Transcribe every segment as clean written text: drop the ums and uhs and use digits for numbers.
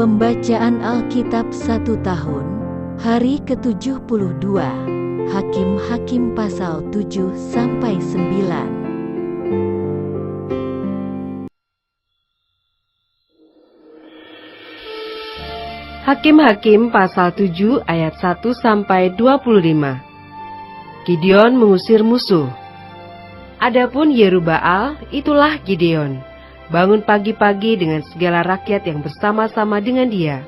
Pembacaan Alkitab 1 tahun, hari ke-72, Hakim-Hakim pasal 7-9. Hakim-Hakim pasal 7 ayat 1-25. Gideon mengusir musuh. Adapun Yerubbaal, itulah Gideon. Bangun pagi-pagi dengan segala rakyat yang bersama-sama dengan dia.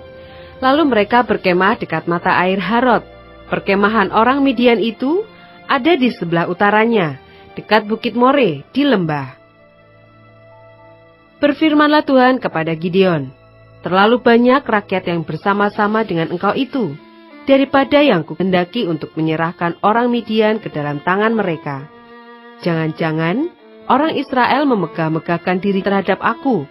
Lalu mereka berkemah dekat mata air Harod. Perkemahan orang Midian itu ada di sebelah utaranya, dekat Bukit More di lembah. Berfirmanlah Tuhan kepada Gideon, terlalu banyak rakyat yang bersama-sama dengan engkau itu, daripada yang kuhendaki untuk menyerahkan orang Midian ke dalam tangan mereka. Jangan-jangan orang Israel memegah-megahkan diri terhadap aku,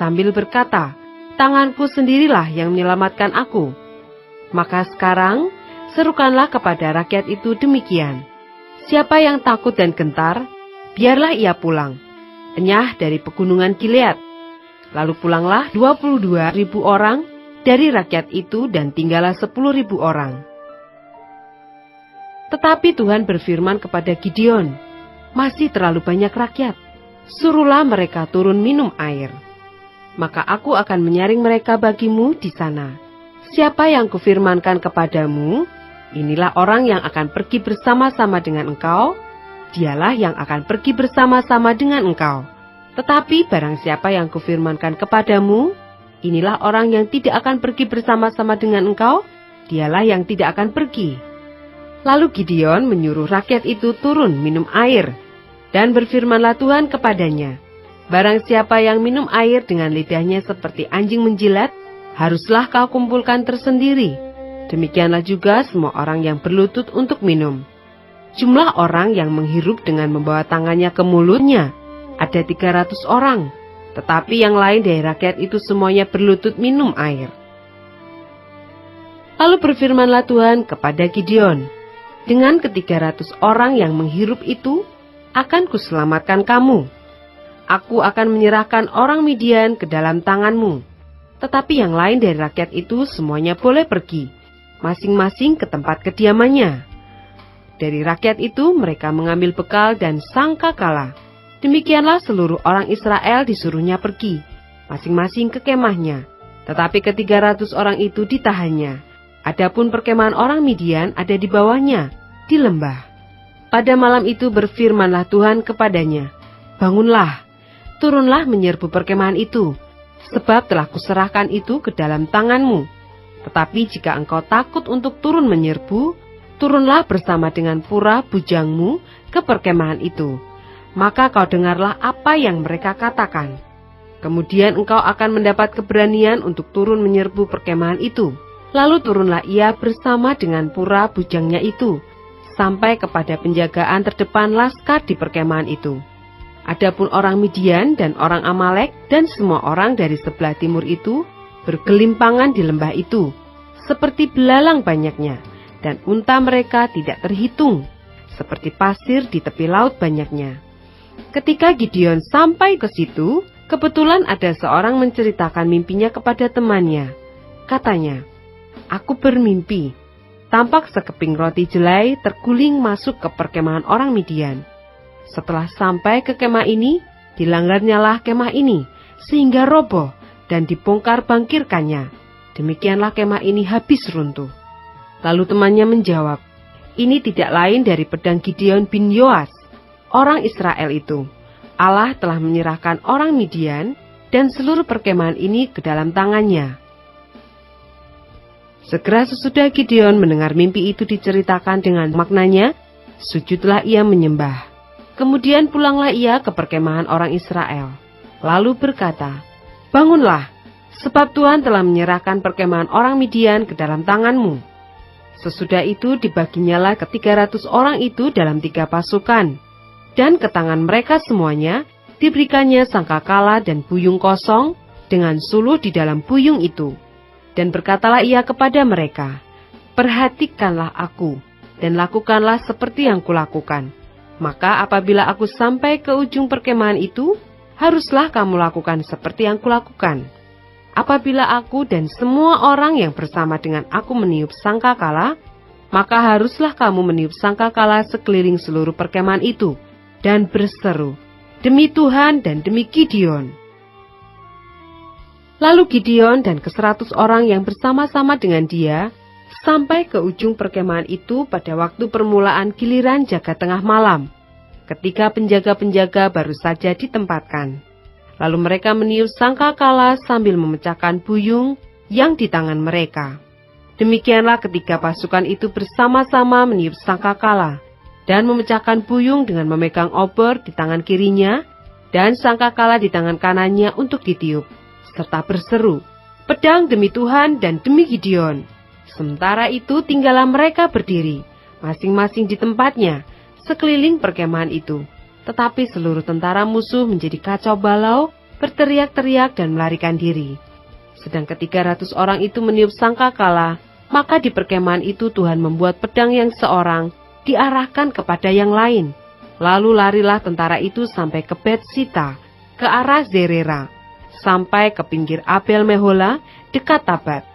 sambil berkata, tanganku sendirilah yang menyelamatkan aku. Maka sekarang, serukanlah kepada rakyat itu demikian. Siapa yang takut dan gentar, biarlah ia pulang, enyah dari pegunungan Gilead. Lalu pulanglah 22.000 orang dari rakyat itu dan tinggallah 10.000 orang. Tetapi Tuhan berfirman kepada Gideon, masih terlalu banyak rakyat, suruhlah mereka turun minum air. Maka aku akan menyaring mereka bagimu di sana. Siapa yang kufirmankan kepadamu, inilah orang yang akan pergi bersama-sama dengan engkau, dialah yang akan pergi bersama-sama dengan engkau. Tetapi barang siapa yang kufirmankan kepadamu, inilah orang yang tidak akan pergi bersama-sama dengan engkau, dialah yang tidak akan pergi. Lalu Gideon menyuruh rakyat itu turun minum air. Dan berfirmanlah Tuhan kepadanya, barang siapa yang minum air dengan lidahnya seperti anjing menjilat, haruslah kau kumpulkan tersendiri. Demikianlah juga semua orang yang berlutut untuk minum. Jumlah orang yang menghirup dengan membawa tangannya ke mulutnya ada 300 orang, tetapi yang lain dari rakyat itu semuanya berlutut minum air. Lalu berfirmanlah Tuhan kepada Gideon, dengan ke-300 orang yang menghirup itu, akan kuselamatkan kamu. Aku akan menyerahkan orang Midian ke dalam tanganmu. Tetapi yang lain dari rakyat itu semuanya boleh pergi, masing-masing ke tempat kediamannya. Dari rakyat itu mereka mengambil bekal dan sangkakala. Demikianlah seluruh orang Israel disuruhnya pergi, masing-masing ke kemahnya. Tetapi ke-300 orang itu ditahannya. Adapun perkemahan orang Midian ada di bawahnya, di lembah. Pada malam itu berfirmanlah Tuhan kepadanya, bangunlah, turunlah menyerbu perkemahan itu, sebab telah kuserahkan itu ke dalam tanganmu. Tetapi jika engkau takut untuk turun menyerbu, turunlah bersama dengan pura bujangmu ke perkemahan itu. Maka kau dengarlah apa yang mereka katakan. Kemudian engkau akan mendapat keberanian untuk turun menyerbu perkemahan itu. Lalu turunlah ia bersama dengan pura bujangnya itu, sampai kepada penjagaan terdepan laskar di perkemahan itu. Adapun orang Midian dan orang Amalek dan semua orang dari sebelah timur itu bergelimpangan di lembah itu, seperti belalang banyaknya, dan unta mereka tidak terhitung, seperti pasir di tepi laut banyaknya. Ketika Gideon sampai ke situ, kebetulan ada seorang menceritakan mimpinya kepada temannya. Katanya, aku bermimpi. Tampak sekeping roti jelai terguling masuk ke perkemahan orang Midian. Setelah sampai ke kemah ini, dilanggarnyalah kemah ini, sehingga roboh dan dibongkar bangkirkannya. Demikianlah kemah ini habis runtuh. Lalu temannya menjawab, ini tidak lain dari pedang Gideon bin Yoas, orang Israel itu. Allah telah menyerahkan orang Midian dan seluruh perkemahan ini ke dalam tangannya. Segera sesudah Gideon mendengar mimpi itu diceritakan dengan maknanya, sujudlah ia menyembah. Kemudian pulanglah ia ke perkemahan orang Israel. Lalu berkata, bangunlah, sebab Tuhan telah menyerahkan perkemahan orang Midian ke dalam tanganmu. Sesudah itu dibaginyalah ke-300 orang itu dalam 3 pasukan. Dan ke tangan mereka semuanya diberikannya sangkakala dan buyung kosong dengan suluh di dalam buyung itu. Dan berkatalah ia kepada mereka, perhatikanlah aku, dan lakukanlah seperti yang kulakukan. Maka apabila aku sampai ke ujung perkemahan itu, haruslah kamu lakukan seperti yang kulakukan. apabila aku dan semua orang yang bersama dengan aku meniup sangkakala, maka haruslah kamu meniup sangkakala sekeliling seluruh perkemahan itu, dan berseru, demi Tuhan dan demi Gideon. Lalu Gideon dan ke-100 orang yang bersama-sama dengan dia sampai ke ujung perkemahan itu pada waktu permulaan giliran jaga tengah malam, ketika penjaga-penjaga baru saja ditempatkan. Lalu mereka meniup sangkakala sambil memecahkan buyung yang di tangan mereka. Demikianlah ketika pasukan itu bersama-sama meniup sangkakala dan memecahkan buyung dengan memegang obor di tangan kirinya dan sangkakala di tangan kanannya untuk ditiup, serta berseru, pedang demi Tuhan dan demi Gideon. Sementara itu tinggallah mereka berdiri, masing-masing di tempatnya, sekeliling perkemahan itu. Tetapi seluruh tentara musuh menjadi kacau balau, berteriak-teriak dan melarikan diri. Sedang ke-300 orang itu meniup sangkakala, maka di perkemahan itu Tuhan membuat pedang yang seorang diarahkan kepada yang lain. Lalu larilah tentara itu sampai ke Bet-sita, ke arah Zerera, sampai ke pinggir Abel Mehola, dekat Tabat.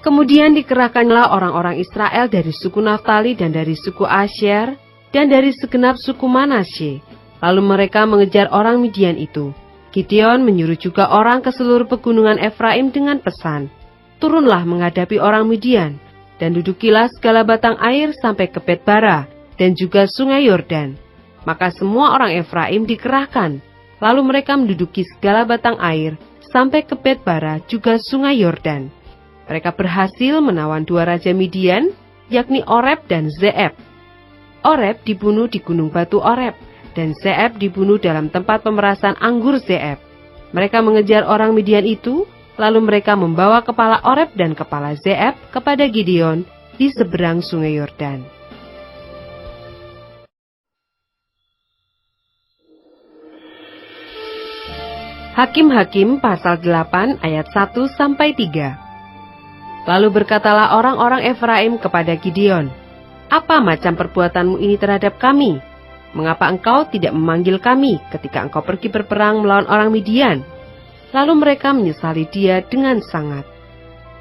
Kemudian dikerahkanlah orang-orang Israel dari suku Naftali dan dari suku Asyer dan dari segenap suku Manasye. Lalu mereka mengejar orang Midian itu. Gideon menyuruh juga orang ke seluruh pegunungan Efraim dengan pesan, turunlah menghadapi orang Midian, dan dudukilah segala batang air sampai ke Bet-bara dan juga sungai Yordan. Maka semua orang Efraim dikerahkan, lalu mereka menduduki segala batang air sampai ke Bet-bara juga sungai Yordan. Mereka berhasil menawan 2 raja Midian, yakni Oreb dan Zeeb. Oreb dibunuh di gunung batu Oreb, dan Zeeb dibunuh dalam tempat pemerasan anggur Zeeb. Mereka mengejar orang Midian itu, lalu mereka membawa kepala Oreb dan kepala Zeeb kepada Gideon di seberang sungai Yordan. Hakim-Hakim pasal 8 ayat 1-3. Lalu berkatalah orang-orang Efraim kepada Gideon, apa macam perbuatanmu ini terhadap kami? Mengapa engkau tidak memanggil kami ketika engkau pergi berperang melawan orang Midian? Lalu mereka menyesali dia dengan sangat.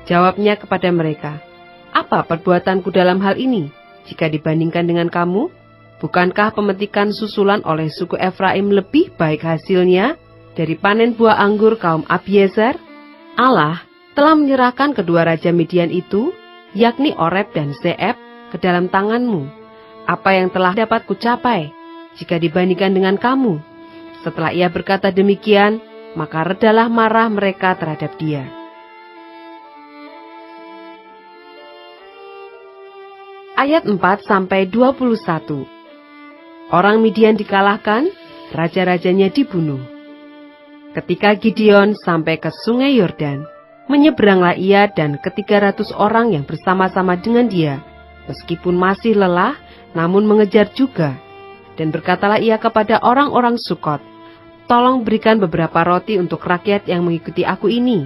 Jawabnya kepada mereka, apa perbuatanku dalam hal ini, jika dibandingkan dengan kamu? Bukankah pemetikan susulan oleh suku Efraim lebih baik hasilnya dari panen buah anggur kaum Abiezer? Allah telah menyerahkan kedua raja Midian itu, yakni Oreb dan Zeeb, ke dalam tanganmu. Apa yang telah dapat kucapai, jika dibandingkan dengan kamu? Setelah ia berkata demikian, maka redalah marah mereka terhadap dia. Ayat 4-21. Orang Midian dikalahkan, raja-rajanya dibunuh. Ketika Gideon sampai ke sungai Yordan, menyeberanglah ia dan ke-300 orang yang bersama-sama dengan dia, meskipun masih lelah, namun mengejar juga. Dan berkatalah ia kepada orang-orang Sukot, tolong berikan beberapa roti untuk rakyat yang mengikuti aku ini,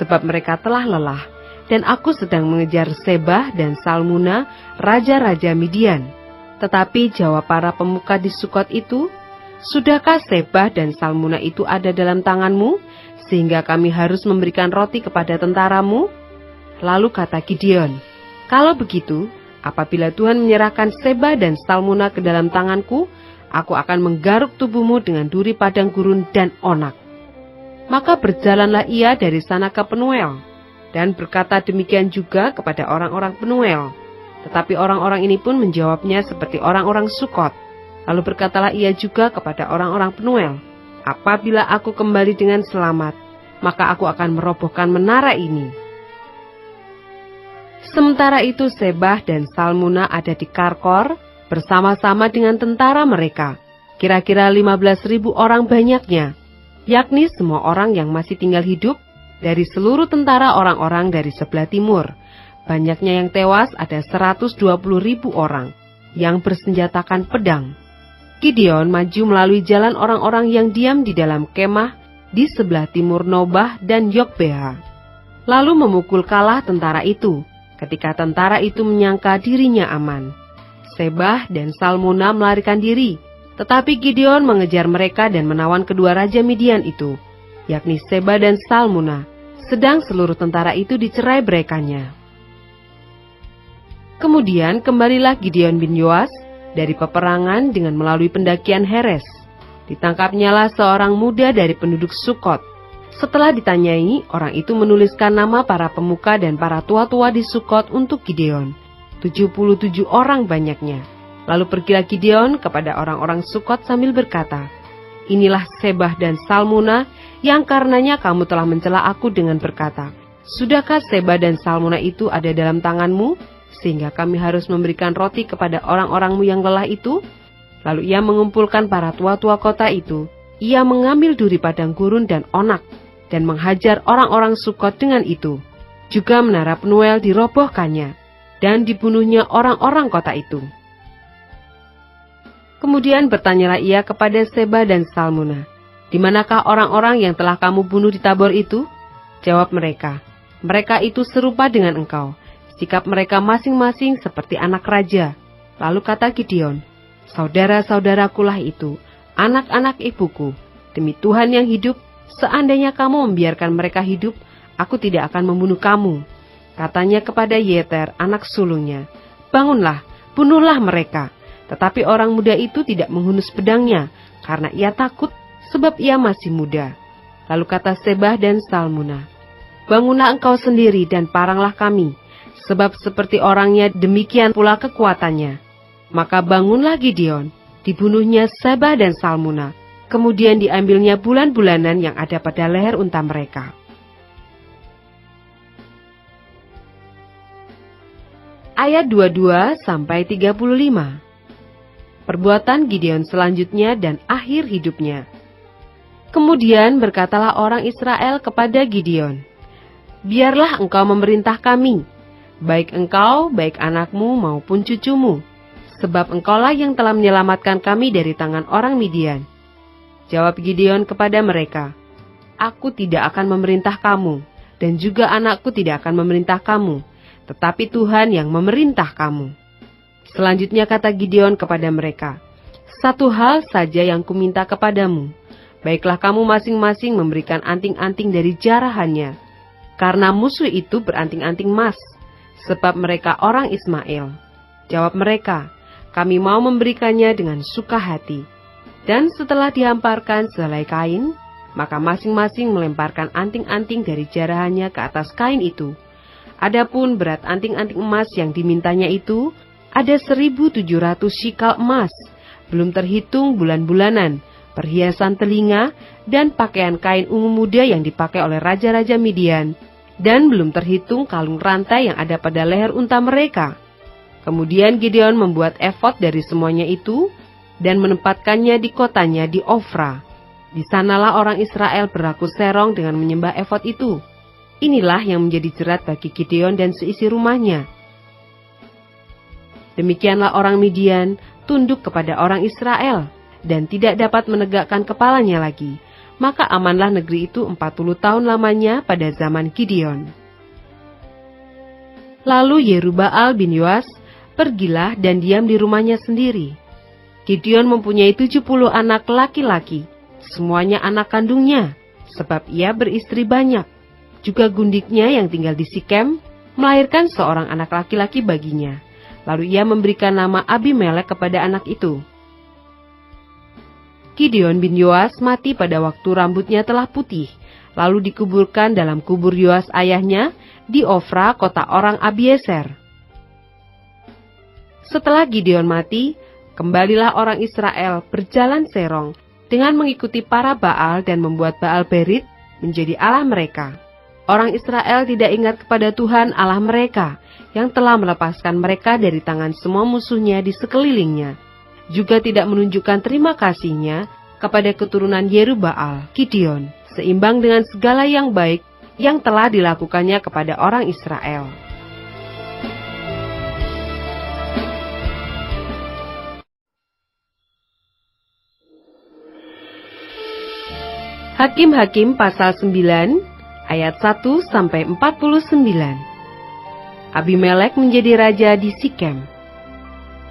sebab mereka telah lelah, dan aku sedang mengejar Sebah dan Salmuna, raja-raja Midian. Tetapi jawab para pemuka di Sukot itu, sudahkah Sebah dan Salmuna itu ada dalam tanganmu, sehingga kami harus memberikan roti kepada tentaramu? Lalu kata Gideon, kalau begitu, apabila Tuhan menyerahkan Sebah dan Salmuna ke dalam tanganku, aku akan menggaruk tubuhmu dengan duri padang gurun dan onak. Maka berjalanlah ia dari sana ke Penuel, dan berkata demikian juga kepada orang-orang Penuel. Tetapi orang-orang ini pun menjawabnya seperti orang-orang Sukot. Lalu berkatalah ia juga kepada orang-orang Penuel, apabila aku kembali dengan selamat, maka aku akan merobohkan menara ini. Sementara itu Sebah dan Salmuna ada di Karkor bersama-sama dengan tentara mereka, kira-kira 15.000 orang banyaknya, yakni semua orang yang masih tinggal hidup dari seluruh tentara orang-orang dari sebelah timur. Banyaknya yang tewas ada 120.000 orang yang bersenjatakan pedang. Gideon maju melalui jalan orang-orang yang diam di dalam kemah di sebelah timur Nobah dan Yokbeha, lalu memukul kalah tentara itu, ketika tentara itu menyangka dirinya aman. Sebah dan Salmuna melarikan diri, tetapi Gideon mengejar mereka dan menawan kedua raja Midian itu. yakni Seba dan Salmuna, sedang seluruh tentara itu dicerai-beraikannya. Kemudian kembalilah Gideon bin Yoas dari peperangan dengan melalui pendakian Heres. Ditangkapnyalah seorang muda dari penduduk Sukot. Setelah ditanyai, orang itu menuliskan nama para pemuka dan para tua-tua di Sukot untuk Gideon. 77 orang banyaknya. Lalu pergilah Gideon kepada orang-orang Sukot sambil berkata, "Inilah Sebah dan Salmuna yang karenanya kamu telah mencela aku dengan berkata, sudahkah Sebah dan Salmuna itu ada dalam tanganmu, sehingga kami harus memberikan roti kepada orang-orangmu yang lelah itu?" Lalu ia mengumpulkan para tua-tua kota itu. Ia mengambil duri padang gurun dan onak, dan menghajar orang-orang Sukot dengan itu. Juga menara Penuel dirobohkannya, dan dibunuhnya orang-orang kota itu. Kemudian bertanyalah ia kepada Seba dan Salmuna, "Di manakah orang-orang yang telah kamu bunuh di Tabor itu?" Jawab mereka, "Mereka itu serupa dengan engkau, sikap mereka masing-masing seperti anak raja." Lalu kata Gideon, "Saudara-saudarakulah itu, anak-anak ibuku. Demi Tuhan yang hidup, seandainya kamu membiarkan mereka hidup, aku tidak akan membunuh kamu." Katanya kepada Yeter, anak sulungnya, "Bangunlah, bunuhlah mereka." Tetapi orang muda itu tidak menghunus pedangnya, karena ia takut, sebab ia masih muda. Lalu kata Sebah dan Salmuna, "Bangunlah engkau sendiri dan paranglah kami, sebab seperti orangnya demikian pula kekuatannya." Maka bangunlah Gideon, dibunuhnya Sebah dan Salmuna, kemudian diambilnya bulan-bulanan yang ada pada leher unta mereka. Ayat 22-35. Perbuatan Gideon selanjutnya dan akhir hidupnya. Kemudian berkatalah orang Israel kepada Gideon, "Biarlah engkau memerintah kami, baik engkau, baik anakmu maupun cucumu, sebab engkaulah yang telah menyelamatkan kami dari tangan orang Midian." Jawab Gideon kepada mereka, "Aku tidak akan memerintah kamu, dan juga anakku tidak akan memerintah kamu, tetapi Tuhan yang memerintah kamu." Selanjutnya kata Gideon kepada mereka, "Satu hal saja yang kuminta kepadamu, baiklah kamu masing-masing memberikan anting-anting dari jarahannya, karena musuh itu beranting-anting emas, sebab mereka orang Ismail." Jawab mereka, "Kami mau memberikannya dengan suka hati." Dan setelah dihamparkan sehelai kain, maka masing-masing melemparkan anting-anting dari jarahannya ke atas kain itu. Adapun berat anting-anting emas yang dimintanya itu ada 1.700 shikal emas, belum terhitung bulan-bulanan, perhiasan telinga, dan pakaian kain ungu muda yang dipakai oleh raja-raja Midian, dan belum terhitung kalung rantai yang ada pada leher unta mereka. Kemudian Gideon membuat efod dari semuanya itu, dan menempatkannya di kotanya di Ofra. Di sanalah orang Israel berlaku serong dengan menyembah efod itu. Inilah yang menjadi jerat bagi Gideon dan seisi rumahnya. Demikianlah orang Midian tunduk kepada orang Israel, dan tidak dapat menegakkan kepalanya lagi. Maka amanlah negeri itu 40 tahun lamanya pada zaman Gideon. Lalu Yerubbaal bin Yoas pergilah dan diam di rumahnya sendiri. Gideon mempunyai 70 anak laki-laki, semuanya anak kandungnya, sebab ia beristri banyak. Juga gundiknya yang tinggal di Sikem melahirkan seorang anak laki-laki baginya. Lalu ia memberikan nama Abimelek kepada anak itu. Gideon bin Yoas mati pada waktu rambutnya telah putih, lalu dikuburkan dalam kubur Yoas ayahnya di Ofra, kota orang Abieser. Setelah Gideon mati, kembalilah orang Israel berjalan serong dengan mengikuti para Baal dan membuat Baal Berit menjadi Allah mereka. Orang Israel tidak ingat kepada Tuhan Allah mereka yang telah melepaskan mereka dari tangan semua musuhnya di sekelilingnya. Juga tidak menunjukkan terima kasihnya kepada keturunan Yerubbaal, Gideon, seimbang dengan segala yang baik yang telah dilakukannya kepada orang Israel. Hakim-Hakim pasal 9 ayat 1-49. Abimelek menjadi raja di Sikem.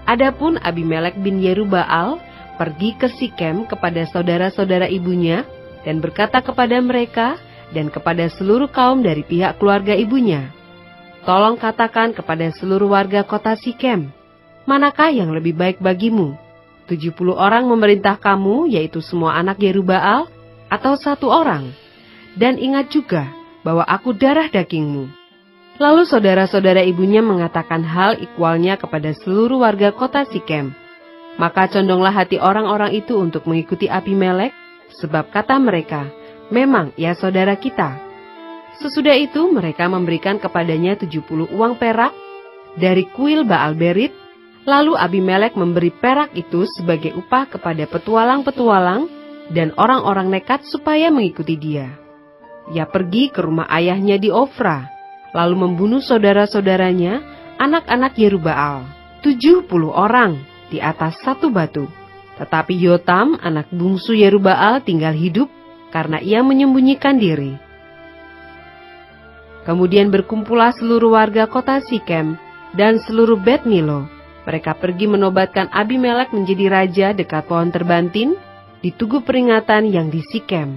Adapun Abimelek bin Yerubbaal pergi ke Sikem kepada saudara-saudara ibunya dan berkata kepada mereka dan kepada seluruh kaum dari pihak keluarga ibunya, "Tolong katakan kepada seluruh warga kota Sikem, manakah yang lebih baik bagimu? 70 orang memerintah kamu, yaitu semua anak Yerubbaal, atau 1 orang? Dan ingat juga bahwa aku darah dagingmu." Lalu saudara-saudara ibunya mengatakan hal ikwalnya kepada seluruh warga kota Sikem. Maka condonglah hati orang-orang itu untuk mengikuti Abimelek, sebab kata mereka, "Memang ia saudara kita." Sesudah itu mereka memberikan kepadanya 70 uang perak dari kuil Baal Berit. Lalu Abimelek memberi perak itu sebagai upah kepada petualang-petualang dan orang-orang nekat supaya mengikuti dia. Ia pergi ke rumah ayahnya di Ofra, lalu membunuh saudara-saudaranya, anak-anak Yerubbaal, 70 orang di atas satu batu. Tetapi Yotam, anak bungsu Yerubbaal, tinggal hidup karena ia menyembunyikan diri. Kemudian berkumpullah seluruh warga kota Sikem dan seluruh Bet Milo. Mereka pergi menobatkan Abimelek menjadi raja dekat pohon terbantin di tugu peringatan yang di Sikem.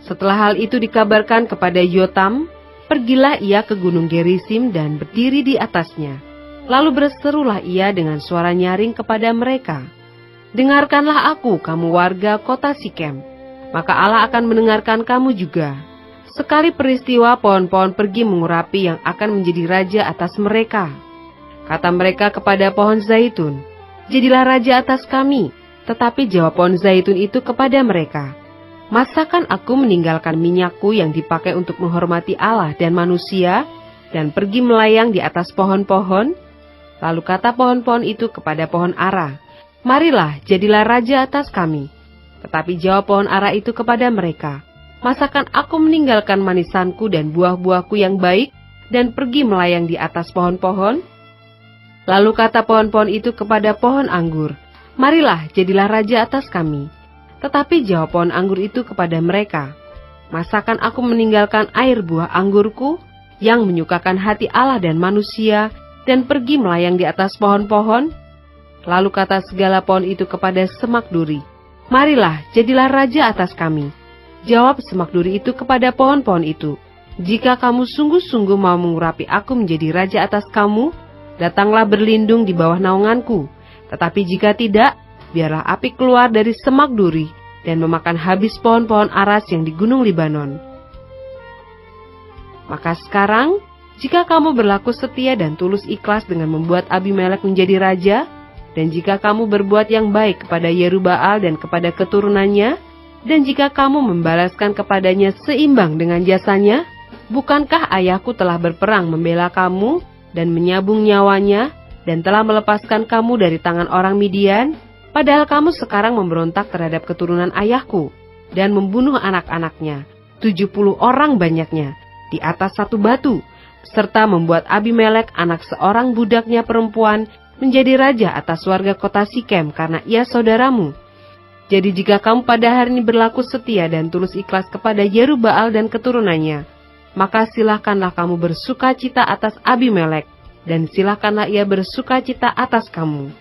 Setelah hal itu dikabarkan kepada Yotam, pergilah ia ke gunung Gerisim dan berdiri di atasnya. Lalu berserulah ia dengan suara nyaring kepada mereka, "Dengarkanlah aku, kamu warga kota Sikem, maka Allah akan mendengarkan kamu juga. Sekali peristiwa pohon-pohon pergi mengurapi yang akan menjadi raja atas mereka." Kata mereka kepada pohon zaitun, "Jadilah raja atas kami." Tetapi jawab pohon zaitun itu kepada mereka, "Masakan aku meninggalkan minyakku yang dipakai untuk menghormati Allah dan manusia, dan pergi melayang di atas pohon-pohon?" Lalu kata pohon-pohon itu kepada pohon ara, "Marilah, jadilah raja atas kami." Tetapi jawab pohon ara itu kepada mereka, "Masakan aku meninggalkan manisanku dan buah-buahku yang baik, dan pergi melayang di atas pohon-pohon?" Lalu kata pohon-pohon itu kepada pohon anggur, "Marilah, jadilah raja atas kami." Tetapi jawab pohon anggur itu kepada mereka, "Masakan aku meninggalkan air buah anggurku yang menyukakan hati Allah dan manusia, dan pergi melayang di atas pohon-pohon?" Lalu kata segala pohon itu kepada semak duri, "Marilah, jadilah raja atas kami." Jawab semak duri itu kepada pohon-pohon itu, "Jika kamu sungguh-sungguh mau mengurapi aku menjadi raja atas kamu, datanglah berlindung di bawah naunganku. Tetapi jika tidak, biarlah api keluar dari semak duri dan memakan habis pohon-pohon aras yang di gunung Libanon. Maka sekarang, jika kamu berlaku setia dan tulus ikhlas dengan membuat Abimelek menjadi raja, dan jika kamu berbuat yang baik kepada Yerubbaal dan kepada keturunannya, dan jika kamu membalaskan kepadanya seimbang dengan jasanya, bukankah ayahku telah berperang membela kamu dan menyabung nyawanya, dan telah melepaskan kamu dari tangan orang Midian, padahal kamu sekarang memberontak terhadap keturunan ayahku, dan membunuh anak-anaknya, 70 orang banyaknya, di atas satu batu, serta membuat Abimelek anak seorang budaknya perempuan menjadi raja atas warga kota Sikem karena ia saudaramu. Jadi jika kamu pada hari ini berlaku setia dan tulus ikhlas kepada Yerubbaal dan keturunannya, maka silahkanlah kamu bersuka cita atas Abimelek, dan silahkanlah ia bersuka cita atas kamu.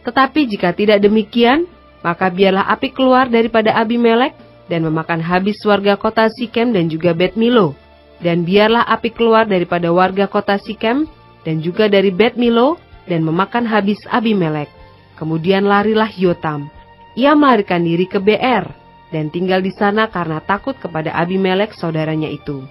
Tetapi jika tidak demikian, maka biarlah api keluar daripada Abimelek, dan memakan habis warga kota Sikem dan juga Bet Milo. Dan biarlah api keluar daripada warga kota Sikem, dan juga dari Bet Milo, dan memakan habis Abimelek. Kemudian larilah Yotam. Ia melarikan diri ke Beer, dan tinggal di sana karena takut kepada Abimelek saudaranya itu.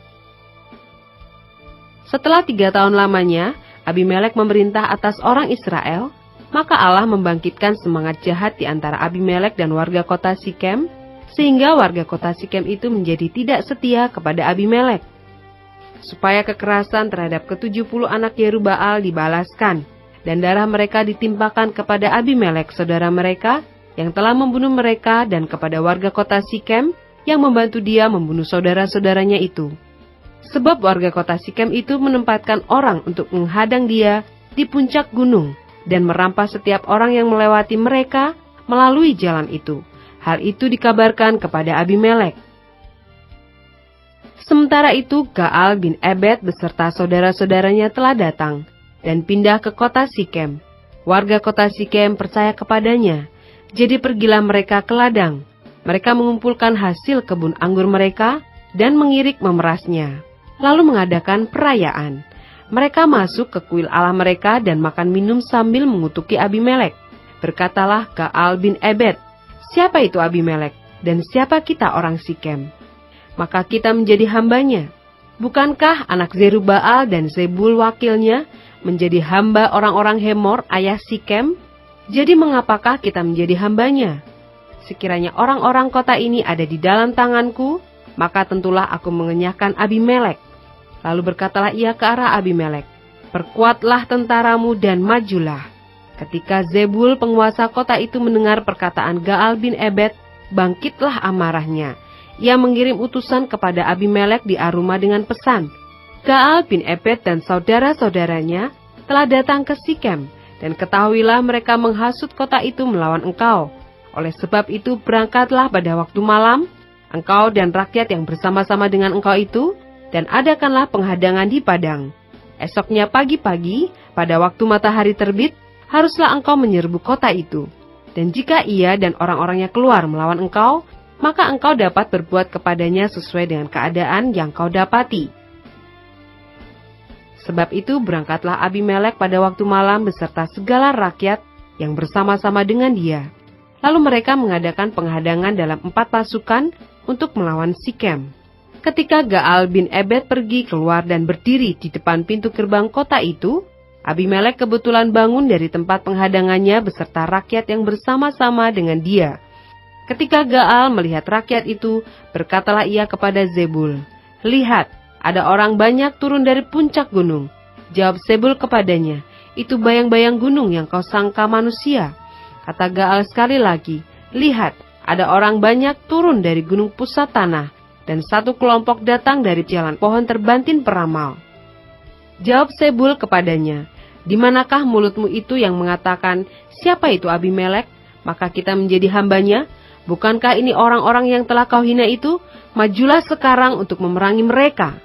Setelah 3 tahun lamanya, Abimelek memerintah atas orang Israel, maka Allah membangkitkan semangat jahat di antara Abimelek dan warga kota Sikem, sehingga warga kota Sikem itu menjadi tidak setia kepada Abimelek. Supaya kekerasan terhadap ke-70 anak Yerubbaal dibalaskan, dan darah mereka ditimpakan kepada Abimelek saudara mereka, yang telah membunuh mereka, dan kepada warga kota Sikem yang membantu dia membunuh saudara-saudaranya itu. Sebab warga kota Sikem itu menempatkan orang untuk menghadang dia di puncak gunung dan merampas setiap orang yang melewati mereka melalui jalan itu. Hal itu dikabarkan kepada Abimelek. Sementara itu Gaal bin Ebed beserta saudara-saudaranya telah datang dan pindah ke kota Sikem. Warga kota Sikem percaya kepadanya. Jadi pergilah mereka ke ladang, Mereka mengumpulkan hasil kebun anggur mereka dan mengirik memerasnya, lalu mengadakan perayaan. Mereka masuk ke kuil Allah mereka dan makan minum sambil mengutuki Abimelek. Berkatalah Gaal bin Ebed, "Siapa itu Abimelek, dan siapa kita orang Sikem? Maka kita menjadi hambanya. Bukankah anak Zerubaal dan Zebul wakilnya menjadi hamba orang-orang Hemor, ayah Sikem? Jadi mengapakah kita menjadi hambanya? Sekiranya orang-orang kota ini ada di dalam tanganku, maka tentulah aku mengenyahkan Abimelek." Lalu berkatalah ia ke arah Abimelek, "Perkuatlah tentaramu dan majulah." Ketika Zebul penguasa kota itu mendengar perkataan Gaal bin Ebed, bangkitlah amarahnya. Ia mengirim utusan kepada Abimelek di Aruma dengan pesan, "Gaal bin Ebed dan saudara-saudaranya telah datang ke Sikem, dan ketahuilah mereka menghasut kota itu melawan engkau. Oleh sebab itu berangkatlah pada waktu malam, engkau dan rakyat yang bersama-sama dengan engkau itu, dan adakanlah penghadangan di padang. Esoknya pagi-pagi, pada waktu matahari terbit, haruslah engkau menyerbu kota itu. Dan jika ia dan orang-orangnya keluar melawan engkau, maka engkau dapat berbuat kepadanya sesuai dengan keadaan yang kau dapati." Sebab itu berangkatlah Abimelek pada waktu malam beserta segala rakyat yang bersama-sama dengan dia. Lalu mereka mengadakan penghadangan dalam 4 pasukan untuk melawan Sikem. Ketika Gaal bin Ebed pergi keluar dan berdiri di depan pintu gerbang kota itu, Abimelek kebetulan bangun dari tempat penghadangannya beserta rakyat yang bersama-sama dengan dia. Ketika Gaal melihat rakyat itu, berkatalah ia kepada Zebul, "Lihat, ada orang banyak turun dari puncak gunung." Jawab Zebul kepadanya, "Itu bayang-bayang gunung yang kau sangka manusia." Kata Gaal sekali lagi, "Lihat, ada orang banyak turun dari gunung pusat tanah, dan satu kelompok datang dari jalan pohon terbantin peramal." Jawab Zebul kepadanya, "Di manakah mulutmu itu yang mengatakan, siapa itu Abimelek, maka kita menjadi hambanya? Bukankah ini orang-orang yang telah kau hina itu? Majulah sekarang untuk memerangi mereka."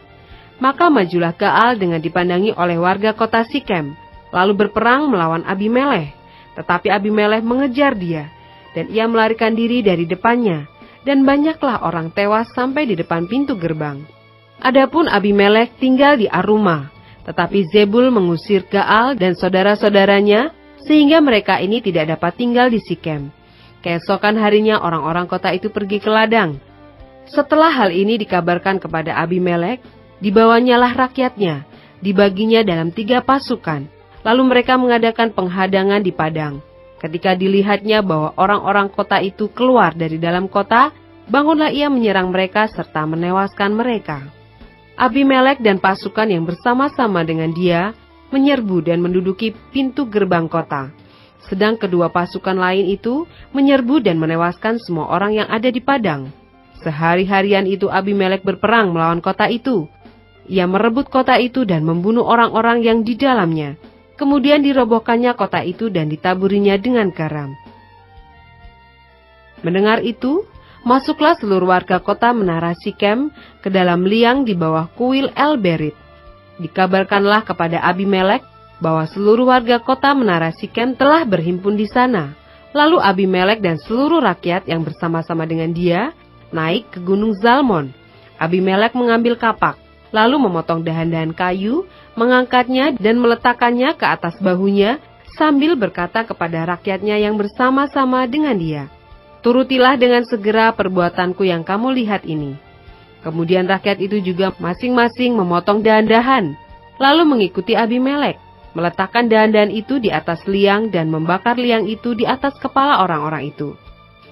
Maka majulah Gaal dengan dipandangi oleh warga kota Sikem, lalu berperang melawan Abimelek. Tetapi Abimelek mengejar dia, dan ia melarikan diri dari depannya, dan banyaklah orang tewas sampai di depan pintu gerbang. Adapun Abimelek tinggal di Aruma, tetapi Zebul mengusir Gaal dan saudara-saudaranya, sehingga mereka ini tidak dapat tinggal di Sikem. Keesokan harinya orang-orang kota itu pergi ke ladang. Setelah hal ini dikabarkan kepada Abimelek, dibawanyalah rakyatnya, dibaginya dalam 3 pasukan. Lalu mereka mengadakan penghadanger di padang. Ketika dilihatnya bahwa orang-orang kota itu keluar dari dalam kota, bangunlah ia menyerang mereka serta menewaskan mereka. Abimelek dan pasukan yang bersama-sama dengan dia menyerbu dan menduduki pintu gerbang kota. Sedang kedua pasukan lain itu menyerbu dan menewaskan semua orang yang ada di padang. Sehari-harian itu Abimelek berperang melawan kota itu. Ia merebut kota itu dan membunuh orang-orang yang di dalamnya. Kemudian dirobohkannya kota itu dan ditaburinya dengan garam. Mendengar itu, masuklah seluruh warga kota menara Sikem ke dalam liang di bawah kuil El-Berit. Dikabarkanlah kepada Abimelek bahwa seluruh warga kota menara Sikem telah berhimpun di sana. Lalu Abimelek dan seluruh rakyat yang bersama-sama dengan dia naik ke gunung Zalmon. Abimelek mengambil kapak, lalu memotong dahan-dahan kayu, mengangkatnya dan meletakkannya ke atas bahunya, sambil berkata kepada rakyatnya yang bersama-sama dengan dia, "Turutilah dengan segera perbuatanku yang kamu lihat ini." Kemudian rakyat itu juga masing-masing memotong dahan-dahan, lalu mengikuti Abimelek, meletakkan dahan-dahan itu di atas liang dan membakar liang itu di atas kepala orang-orang itu.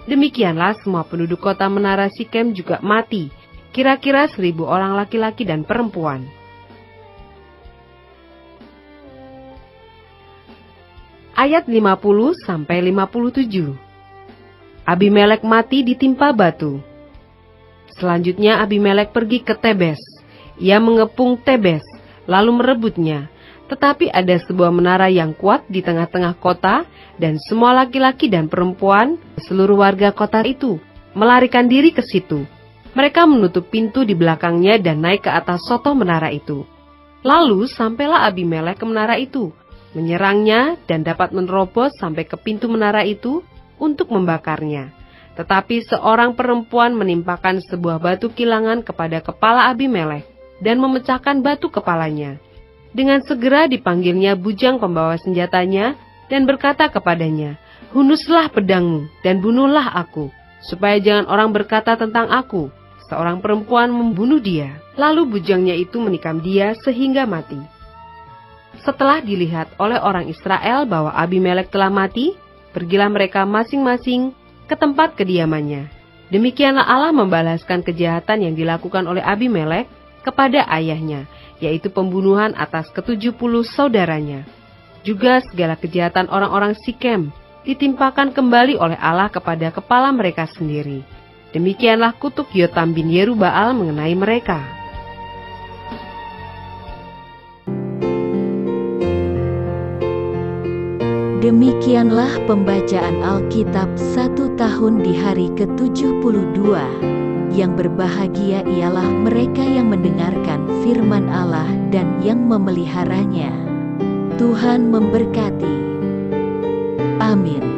Demikianlah semua penduduk kota menara Sikem juga mati, kira-kira 1.000 orang laki-laki dan perempuan. Ayat 50-57. Abimelek mati ditimpa batu. Selanjutnya Abimelek pergi ke Tebes. Ia mengepung Tebes, lalu merebutnya. Tetapi ada sebuah menara yang kuat di tengah-tengah kota, dan semua laki-laki dan perempuan, seluruh warga kota itu, melarikan diri ke situ. Mereka menutup pintu di belakangnya dan naik ke atas soto menara itu. Lalu sampailah Abimelek ke menara itu, menyerangnya dan dapat menerobos sampai ke pintu menara itu untuk membakarnya. Tetapi seorang perempuan menimpakan sebuah batu kilangan kepada kepala Abimelek dan memecahkan batu kepalanya. Dengan segera dipanggilnya bujang pembawa senjatanya dan berkata kepadanya, "Hunuslah pedangmu dan bunuhlah aku, supaya jangan orang berkata tentang aku, seorang perempuan membunuh dia." Lalu bujangnya itu menikam dia sehingga mati. Setelah dilihat oleh orang Israel bahwa Abimelek telah mati, pergilah mereka masing-masing ke tempat kediamannya. Demikianlah Allah membalaskan kejahatan yang dilakukan oleh Abimelek kepada ayahnya, yaitu pembunuhan atas ke-70 saudaranya. Juga segala kejahatan orang-orang Sikem ditimpakan kembali oleh Allah kepada kepala mereka sendiri. Demikianlah kutuk Yotam bin Yerubbaal mengenai mereka. Demikianlah pembacaan Alkitab 1 tahun di hari ke-72. Yang berbahagia ialah mereka yang mendengarkan firman Allah dan yang memeliharanya. Tuhan memberkati. Amin.